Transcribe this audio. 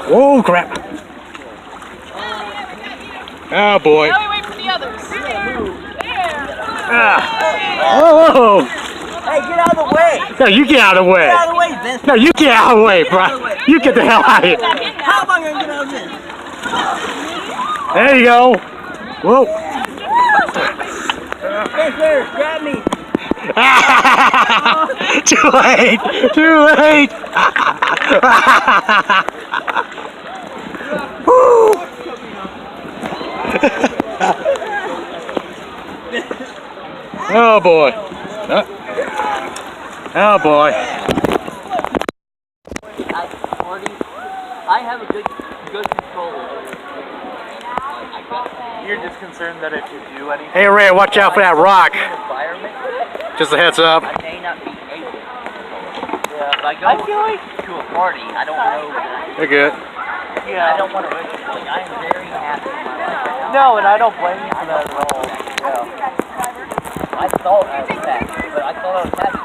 Whoa, crap. Oh, boy. Now we wait for the others. Oh! Hey, get out of the way! No, you get out of the way! Get out of the way, Vince! No, you get out of the way, bro! You get the hell out of here! How am I going to get out of this? There you go! Whoa! Vince, there, grab me! Too late! Too late! Woo! Oh boy! Oh boy! I have a good control. You're just concerned that if you do anything... Hey Ray, watch out for that rock! Just a heads up. I may not be able. Yeah, if I go to a party, I don't know. You're good. Yeah, I don't want to risk it. Like, I am very happy with my life right now. No, and I don't blame you for that at all. Yeah. I thought I was happy, but I thought I was happy.